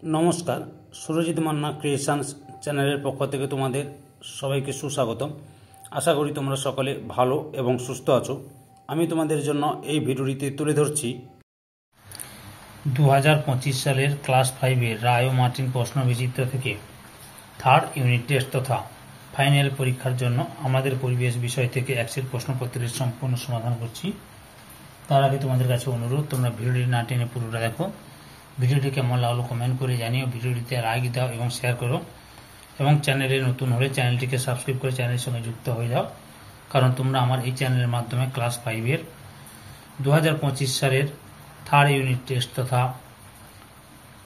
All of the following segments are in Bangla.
নমস্কার, সুরজিৎ মান্না ক্রিয়েশনস চ্যানেলের পক্ষ থেকে তোমাদের সবাইকে সুস্বাগতম। আশা করি তোমরা সকলে ভালো এবং সুস্থ আছো। আমি তোমাদের জন্য এই ভিডিওটিতে তুলে ধরছি 2025 সালের ক্লাস 5-এর রায় ও মার্টিন প্রশ্ন বিচিত্র থেকে থার্ড ইউনিট টেস্ট তথা ফাইনাল পরীক্ষার জন্য আমাদের পরিবেশ বিষয় থেকে এক্সেল প্রশ্নপত্রের সম্পূর্ণ সমাধান করছি। তার আগে তোমাদের কাছে অনুরোধ, তোমরা ভিডিওটি না টেনে পুরোটা দেখো। ভিডিওটি কেমন লাগলো কমেন্ট করে জানিও, ভিডিওটিতে লাইক দাও এবং শেয়ার করো, এবং চ্যানেলে নতুন হলে চ্যানেলটিকে সাবস্ক্রাইব করে চ্যানেলের সঙ্গে যুক্ত হয়ে যাও, কারণ তোমরা আমার এই চ্যানেলের মাধ্যমে ক্লাস 5-এর 2025 সালের থার্ড ইউনিট টেস্ট তথা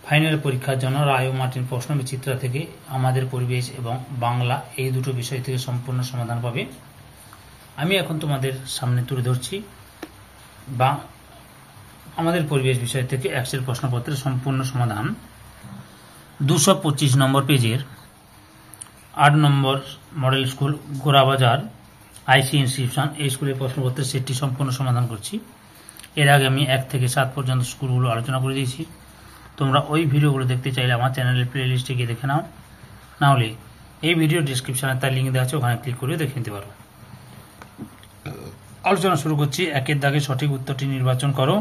ফাইনাল পরীক্ষার জন্য রায় ও মার্টিন প্রশ্ন বিচিত্র থেকে আমাদের পরিবেশ এবং বাংলা এই দুটো বিষয় থেকে সম্পূর্ণ সমাধান পাবে। আমি এখন তোমাদের সামনে তুলে ধরছি বা আমাদের পরিবেশ বিষয় থেকে এক্সেল প্রশ্নপত্রের সম্পূর্ণ সমাধান। 225 নম্বর পেজের 8 নম্বর মডেল স্কুল গোরাবাজার আইসি ইনস্টিটিউশন, এই স্কুলের প্রশ্নপত্রের সেটটি সম্পূর্ণ সমাধান করছি। এর আগে আমি 1 থেকে 7 পর্যন্ত স্কুলগুলো আলোচনা করে দিয়েছি। তোমরা ওই ভিডিওগুলো দেখতে চাইলে আমার চ্যানেলের প্লে লিস্টে গিয়ে দেখে নাও, না হলে এই ভিডিও ডিসক্রিপশনে তার লিঙ্ক দেওয়া আছে, ওখানে ক্লিক করে দেখে নিতে পারো। আলোচনা শুরু করছি। 1-এর দাগে সঠিক উত্তরটি নির্বাচন করো।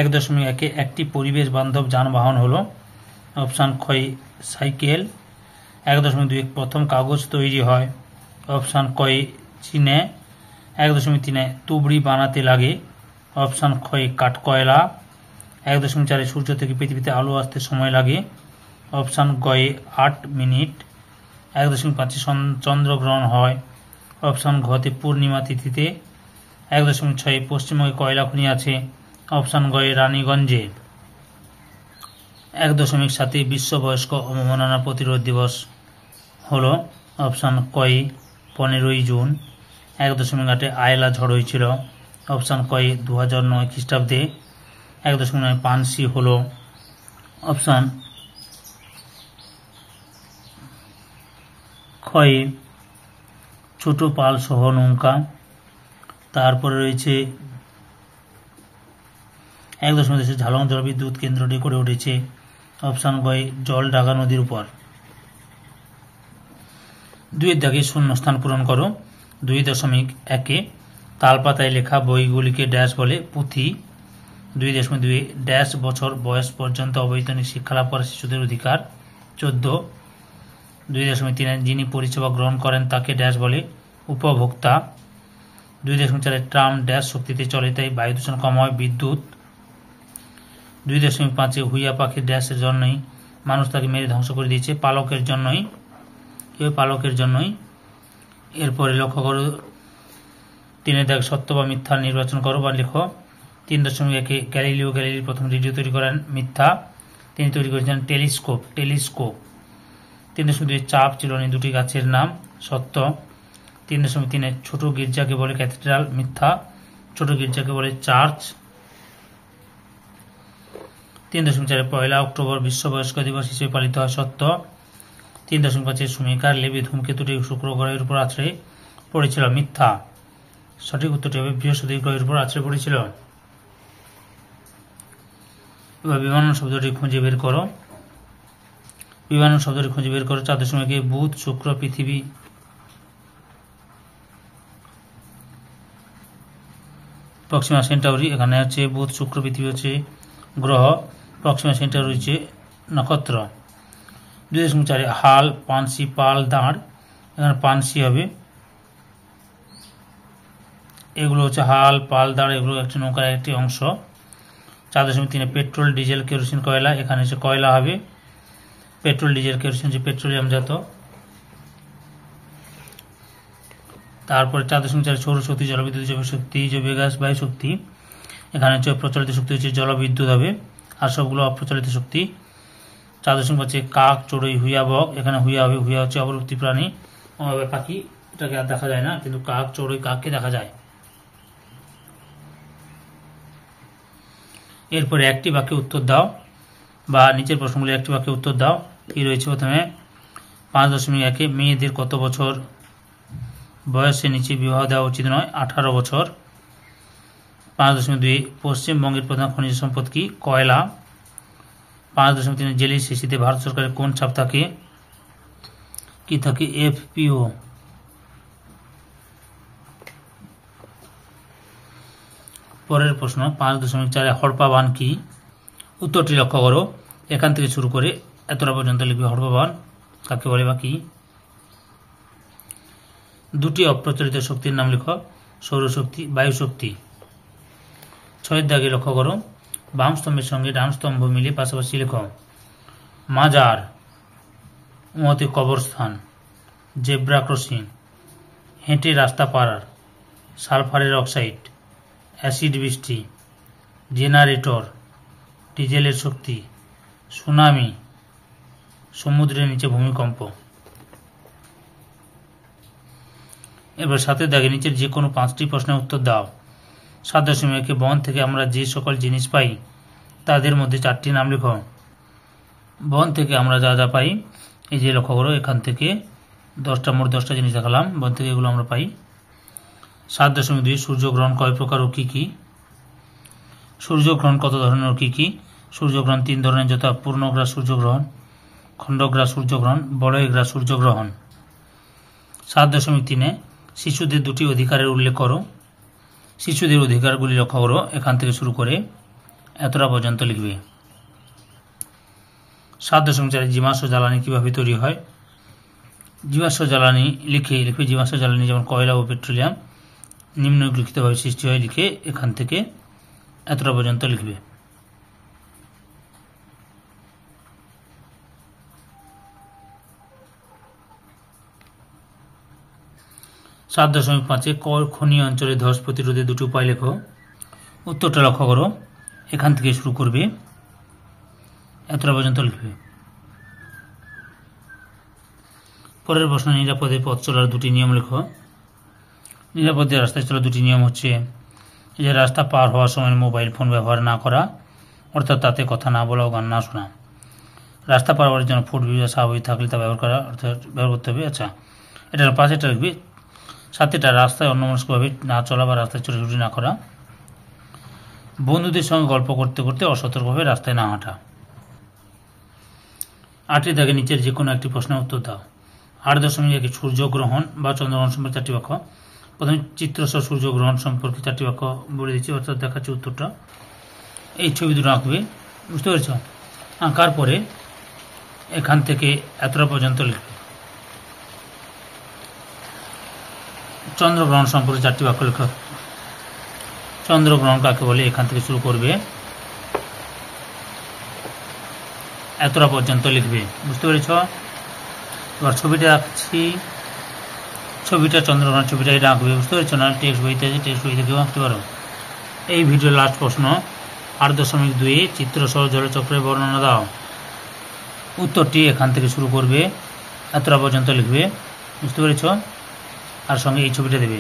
1.1 একটি পরিবেশ বান্ধব যানবাহন হলো অপশান খ সাইকেল। 1.2 প্রথম কাগজ তৈরি হয় অপশান ক চীনে। 1.3 তুবড়ি বানাতে লাগে অপশান খ কাঠকয়লা। 1.4 সূর্য থেকে পৃথিবীতে আলো আসতে সময় লাগে অপশান গ 8 মিনিট। 1.5 চন্দ্রগ্রহণ হয় অপশান ঘতে পূর্ণিমা তিথিতে। 1.6 পশ্চিমবঙ্গে কয়লা খনি আছে অপশান গ রানীগঞ্জে। 1.7 বিশ্ব বয়স্ক অবমাননা প্রতিরোধ দিবস হলো অপশান ক 15ই জুন। 1.8 আয়লা ঝড় হয়েছিল অপশান ক 2009 খ্রিস্টাব্দে। 1.9 পানসি হলো অপশান খ ছোট পাল সহ নৌকা। তারপরে রয়েছে 1.2 ঝালং জলবিদ্যুৎ কেন্দ্রটি গড়ে উঠেছে অপশান গ জলঢাকা নদীর উপর। 2-এর দাগে শূন্যস্থান পূরণ করো। 2.1 তালপাতায় লেখা বইগুলিকে ড্যাশ বলে পুঁথি। 2.2 ড্যাশ বছর বয়স পর্যন্ত অবৈতনিক শিক্ষালাভ করা শিশুদের অধিকার 14। 2.3 যিনি পরিষেবা গ্রহণ করেন তাকে ড্যাশ বলে উপভোক্তা। 2.4 ট্রাম ড্যাশ শক্তিতে চলে তাই বায়ু দূষণ কম হয় বিদ্যুৎ। 2.5 হুইয়া পাখির ড্যাশের জন্যই মানুষ তাকে মেরে ধ্বংস করে দিয়েছে পালকের জন্যই, পালকের জন্যই। এরপরে লক্ষ্য করো 3-এর দাগ সত্য বা মিথ্যা নির্বাচন করো বা লেখো। 3.1 গ্যালিলির প্রথম রেডিও তৈরি করেন মিথ্যা, তিনি তৈরি করেছেন টেলিস্কোপ। 3.2 চাপ চিলনি দুটি গাছের নাম সত্য। 3.3 ছোট গির্জাকে বলে ক্যাথেড্রাল মিথ্যা, ছোট গির্জাকে বলে চার্চ। 3.4 1 অক্টোবর বিশ্ব বয়স্ক দিবস হিসেবে পালিত হয় সত্য। 3.5 সুমিকার লেবি ধূমকেতুটি শুক্র গ্রহের উপর আছড়ে পড়েছিল মিথ্যা, সঠিক উত্তরটি হবে বৃহস্পতি গ্রহের উপর আছড়ে পড়েছিল। এবার বিমানন শব্দটি খুঁজে বের করো। বিমানন শব্দটি খুঁজে বের করো। 4.1 বুধ শুক্র পৃথিবী প্রক্সিমা সেন্টাউরি, এখানে হচ্ছে বুধ শুক্র পৃথিবী হচ্ছে গ্রহ, প্রক্সিমা সেন্টাউরি হচ্ছে নক্ষত্র। 2.4 হাল পানসি পাল দাঁড়, এখানে পানসি হবে, এগুলো হচ্ছে হাল পাল দাঁড়, এগুলো একটি নৌকার একটি অংশ। 4.3 পেট্রোল ডিজেল কেরোসিন কয়লা, এখানে হচ্ছে কয়লা হবে, পেট্রোল ডিজেল কেরোসিন হচ্ছে পেট্রোলিয়াম জাত। তারপরে 4.4 সৌরশক্তি জলবিদ্যুৎ জৈব শক্তি জৈব গ্যাস বায়ু শক্তি, এখানে হচ্ছে প্রচলিত শক্তি হচ্ছে জলবিদ্যুৎ হবে, আর সবগুলো অপ্রচলিত শক্তি। 4.5 কাক চড়ুই হুইয়া বক, এখানে হুইয়া হবে, হুইয়া হচ্ছে অবলুপ্তি প্রাণী পাখি, এটাকে আর দেখা যায় না, কিন্তু কাক চড়ুই কাককে দেখা যায়। এরপরে একটি বাক্যে উত্তর দাও বা নিচের প্রশ্নগুলি একটি বাক্যে উত্তর দাও। কি রয়েছে প্রথমে 5.1 মেয়েদের কত বছর বয়সের নিচে বিবাহ দেওয়া উচিত নয় 18 বছর। 5.2 পশ্চিমবঙ্গের প্রধান খনিজ সম্পদ কি কয়লা। 5.3 জেলি শিশিতে ভারত সরকারের কোন ছাপ থাকে? কি থাকে? FPO। পরের প্রশ্ন 5.4 হড়পা বান কি? উত্তরটি লক্ষ্য করো, এখান থেকে শুরু করে এতটা পর্যন্ত লিখবে। হড়পা বান কাকে বলে বা কি? দুটি অপ্রচলিত শক্তির নাম লিখো। সৌরশক্তি, বায়ুশক্তি। 6 দাগে লক্ষ্য করো, বাম স্তম্ভের সঙ্গে ডান স্তম্ভ মিলে পাশাপাশি লেখো। মাজার, উমতে কবরস্থান, জেব্রা ক্রসিং, হেঁটে রাস্তা পারার, সালফারের অক্সাইড, অ্যাসিড বৃষ্টি, জেনারেটর, ডিজেলের শক্তি, সুনামি, সমুদ্রের নিচে ভূমিকম্প। এবার 7 দাগে নিচের যে কোনো 5টি প্রশ্নের উত্তর দাও। 7.1 বন থেকে আমরা যে সকল জিনিস পাই তাদের মধ্যে 4টি নাম লিখো। বন থেকে আমরা যা যা পাই, এই যে লক্ষ্য করো, এখান থেকে 10টা জিনিস দেখালাম, বন থেকে এগুলো আমরা পাই। 7.2 সূর্যগ্রহণ কয় প্রকার ও কি কি? সূর্যগ্রহণ কত ধরনের ও কি কি? সূর্যগ্রহণ 3 ধরনের, যথা পূর্ণগ্রাস সূর্যগ্রহণ, খণ্ডগ্রাস সূর্যগ্রহণ, বলয়গ্রাস সূর্যগ্রহণ। 7.3 শিশুদের 2টি অধিকারের উল্লেখ করো। শিশুদের অধিকারগুলি লক্ষ্য করো, এখান থেকে শুরু করে এতটা পর্যন্ত লিখবে। 7.4 জীবাশ্ম জ্বালানি কিভাবে তৈরি হয়? জীবাশ্ম জ্বালানি লিখবে জীবাশ্ম জ্বালানি যেমন কয়লা ও পেট্রোলিয়াম নিম্নলিখিতভাবে সৃষ্টি হয় লিখে এখান থেকে এতটা পর্যন্ত লিখবে। 7.5 খনি অঞ্চলে ধস প্রতিরোধে 2টি উপায় লেখো। উত্তরটা লক্ষ্য করো, এখান থেকে শুরু করবে, এতটা পর্যন্ত লিখবে। পরের প্রশ্ন নিরাপদে পথ চলার 2টি নিয়ম লেখো। নিরাপদে রাস্তায় চলার 2টি নিয়ম হচ্ছে, যে রাস্তা পার হওয়ার সময় মোবাইল ফোন ব্যবহার না করা, অর্থাৎ তাতে কথা না বলা ও গান না শোনা। রাস্তা পার হওয়ার জন্য ফুট বা স্বাভাবিক থাকলে তা ব্যবহার করা, অর্থাৎ ব্যবহার করতে হবে। আচ্ছা, এটার পাশেটা লিখবে। 7টা রাস্তায় অন্যমনস্কভাবে না চলা বা রাস্তায় ছোটাছুটি না করা। বন্ধুদের সঙ্গে গল্প করতে করতে অসতর্কভাবে রাস্তায় না হাঁটা। 8 দাগে নিচের যে কোনো একটি প্রশ্নের উত্তর দাও। 8.1 সূর্যগ্রহণ বা চন্দ্রগ্রহণ সম্পর্কে 4টি বাক্য। প্রথমে চিত্রসহ সূর্যগ্রহণ সম্পর্কে 4টি বাক্য বলে দিচ্ছি, অর্থাৎ দেখাচ্ছি উত্তরটা। এই ছবি দুটো আঁকবে, বুঝতে পেরেছ? আঁকার পরে এখান থেকে এতটা পর্যন্ত লিখবে। চন্দ্রগ্রহণ সম্পর্কে 4টি বাক্য লেখা। চন্দ্রগ্রহণ কাকে বলে, এখান থেকে শুরু করবে, এতটা পর্যন্ত লিখবে, বুঝতে পেরেছ? এবার ছবিটা আঁকছি, ছবিটা চন্দ্রগ্রহণ ছবিটা এটা আঁকবে, বুঝতে পেরেছ না? টেক্সট বইতে আছে, টেক্সট বই থেকেও আঁকতে পারো। এই ভিডিওর লাস্ট প্রশ্ন 8.2 চিত্রসহ জলচক্রের বর্ণনা দাও। উত্তরটি এখান থেকে শুরু করবে, এতটা পর্যন্ত লিখবে, বুঝতে পেরেছ? আর সঙ্গে এই ছবিটা দেবে।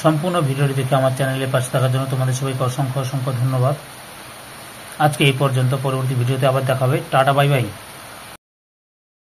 সম্পূর্ণ ভিডিওটি দেখে আমার চ্যানেলের পাশে থাকার জন্য তোমাদের সবাইকে অসংখ্য ধন্যবাদ। আজকে এই পর্যন্ত, পরবর্তী ভিডিওতে আবার দেখা হবে। Tata, bye bye.